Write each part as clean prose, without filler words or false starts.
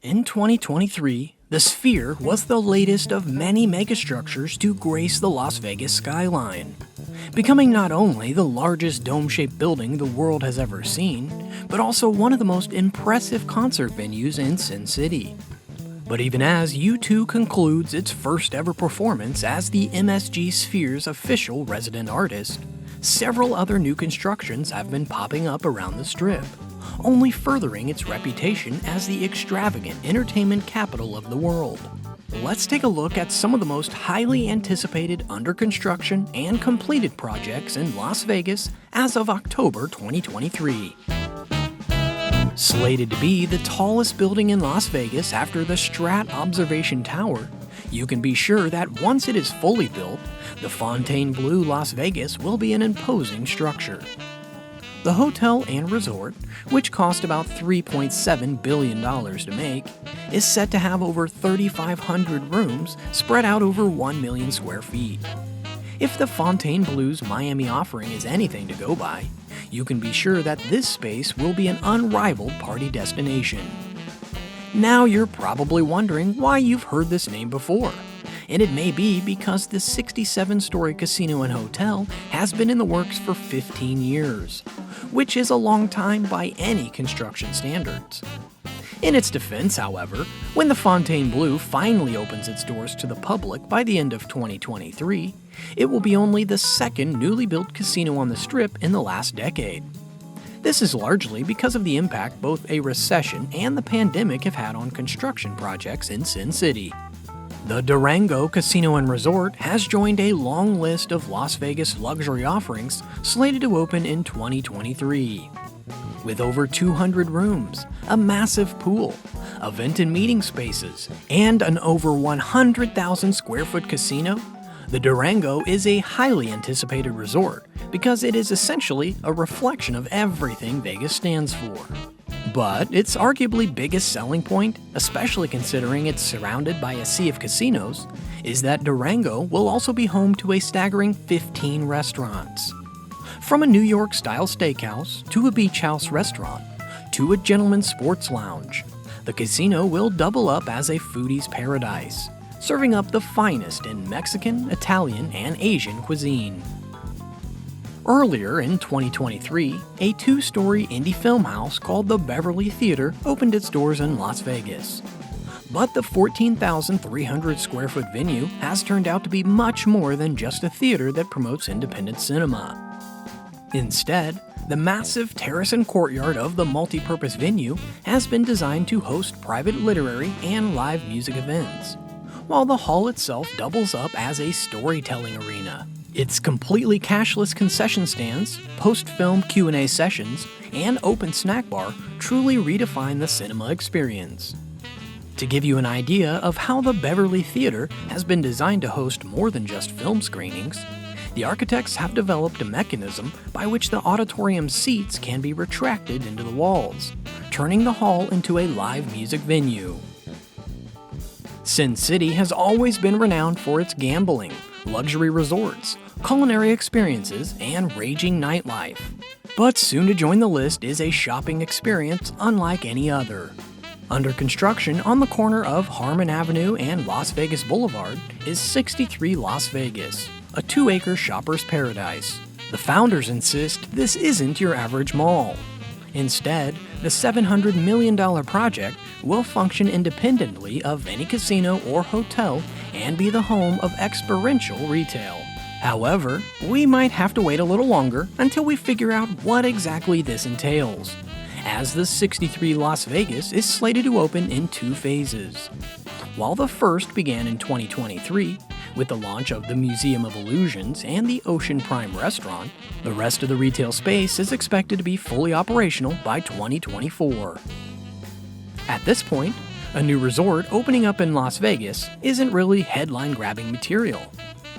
In 2023, the Sphere was the latest of many megastructures to grace the Las Vegas skyline, becoming not only the largest dome-shaped building the world has ever seen, but also one of the most impressive concert venues in Sin City. But even as U2 concludes its first ever performance as the MSG Sphere's official resident artist, several other new constructions have been popping up around the Strip, only furthering its reputation as the extravagant entertainment capital of the world. Let's take a look at some of the most highly anticipated under construction and completed projects in Las Vegas as of October 2023. Slated to be the tallest building in Las Vegas after the Strat Observation Tower, you can be sure that once it is fully built, the Fontaine Blue Las Vegas will be an imposing structure. The hotel and resort, which cost about $3.7 billion to make, is set to have over 3,500 rooms spread out over 1 million square feet. If the Fontaine Blue's Miami offering is anything to go by, you can be sure that this space will be an unrivaled party destination. Now you're probably wondering why you've heard this name before, and it may be because the 67-story casino and hotel has been in the works for 15 years, which is a long time by any construction standards. In its defense, however, when the Fontaine Blue finally opens its doors to the public by the end of 2023, it will be only the second newly built casino on the Strip in the last decade. This is largely because of the impact both a recession and the pandemic have had on construction projects in Sin City. The Durango Casino and Resort has joined a long list of Las Vegas luxury offerings slated to open in 2023. With over 200 rooms, a massive pool, event and meeting spaces, and an over 100,000 square foot casino, the Durango is a highly anticipated resort because it is essentially a reflection of everything Vegas stands for. But its arguably biggest selling point, especially considering it's surrounded by a sea of casinos, is that Durango will also be home to a staggering 15 restaurants. From a New York-style steakhouse to a beach house restaurant to a gentleman's sports lounge, the casino will double up as a foodie's paradise, serving up the finest in Mexican, Italian, and Asian cuisine. Earlier in 2023, a two-story indie film house called the Beverly Theater opened its doors in Las Vegas. But the 14,300 square foot venue has turned out to be much more than just a theater that promotes independent cinema. Instead, the massive terrace and courtyard of the multi-purpose venue has been designed to host private literary and live music events, while the hall itself doubles up as a storytelling arena. Its completely cashless concession stands, post-film Q&A sessions, and open snack bar truly redefine the cinema experience. To give you an idea of how the Beverly Theater has been designed to host more than just film screenings, the architects have developed a mechanism by which the auditorium seats can be retracted into the walls, turning the hall into a live music venue. Sin City has always been renowned for its gambling, luxury resorts, culinary experiences, and raging nightlife. But soon to join the list is a shopping experience unlike any other. Under construction on the corner of Harmon Avenue and Las Vegas Boulevard is 63 Las Vegas, a 2-acre shopper's paradise. The founders insist this isn't your average mall. Instead, the $700 million project will function independently of any casino or hotel and be the home of experiential retail. However, we might have to wait a little longer until we figure out what exactly this entails, as the 63 Las Vegas is slated to open in 2 phases. While the first began in 2023, with the launch of the Museum of Illusions and the Ocean Prime restaurant, the rest of the retail space is expected to be fully operational by 2024. At this point, a new resort opening up in Las Vegas isn't really headline-grabbing material,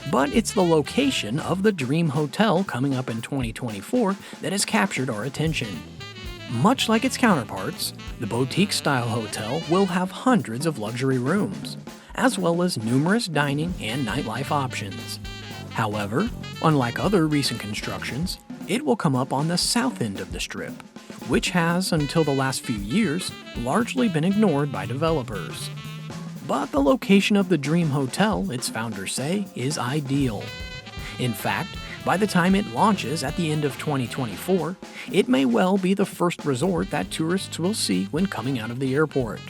but it's the location of the Dream Hotel coming up in 2024 that has captured our attention. Much like its counterparts, the boutique-style hotel will have hundreds of luxury rooms, as well as numerous dining and nightlife options. However, unlike other recent constructions, it will come up on the south end of the Strip, which has, until the last few years, largely been ignored by developers. But the location of the Dream Hotel, its founders say, is ideal. In fact, by the time it launches at the end of 2024, it may well be the first resort that tourists will see when coming out of the airport,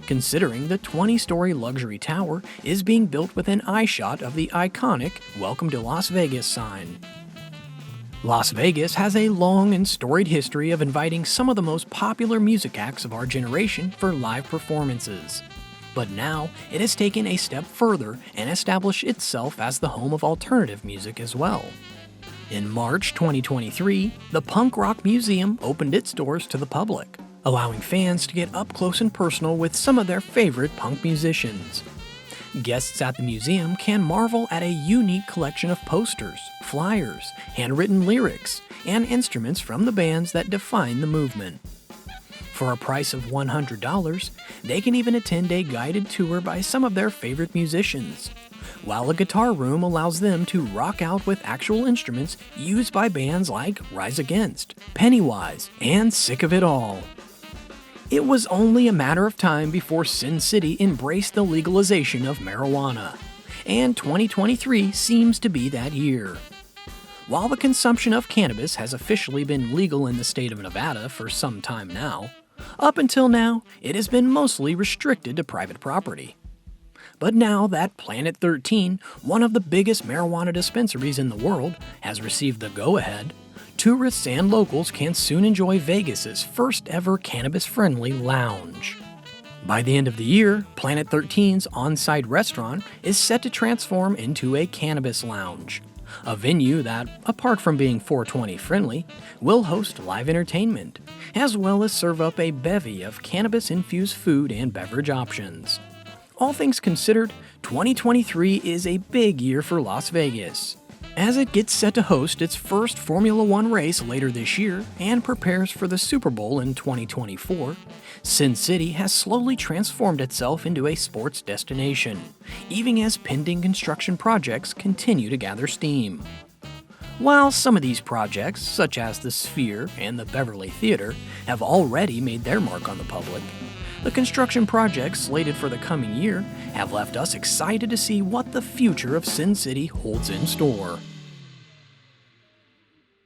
considering the 20-story luxury tower is being built within eyeshot of the iconic "Welcome to Las Vegas" sign. Las Vegas has a long and storied history of inviting some of the most popular music acts of our generation for live performances. But now, it has taken a step further and established itself as the home of alternative music as well. In March 2023, the Punk Rock Museum opened its doors to the public, allowing fans to get up close and personal with some of their favorite punk musicians. Guests at the museum can marvel at a unique collection of posters, flyers, handwritten lyrics, and instruments from the bands that define the movement. For a price of $100, they can even attend a guided tour by some of their favorite musicians, while a guitar room allows them to rock out with actual instruments used by bands like Rise Against, Pennywise, and Sick of It All. It was only a matter of time before Sin City embraced the legalization of marijuana, and 2023 seems to be that year. While the consumption of cannabis has officially been legal in the state of Nevada for some time now, up until now, it has been mostly restricted to private property. But now that Planet 13, one of the biggest marijuana dispensaries in the world, has received the go-ahead, tourists and locals can soon enjoy Vegas's first ever cannabis-friendly lounge. By the end of the year, Planet 13's on-site restaurant is set to transform into a cannabis lounge, a venue that, apart from being 420 friendly, will host live entertainment, as well as serve up a bevy of cannabis-infused food and beverage options. All things considered, 2023 is a big year for Las Vegas, as it gets set to host its first Formula One race later this year and prepares for the Super Bowl in 2024. Sin City has slowly transformed itself into a sports destination, even as pending construction projects continue to gather steam. While some of these projects, such as the Sphere and the Beverly Theater, have already made their mark on the public, the construction projects slated for the coming year have left us excited to see what the future of Sin City holds in store.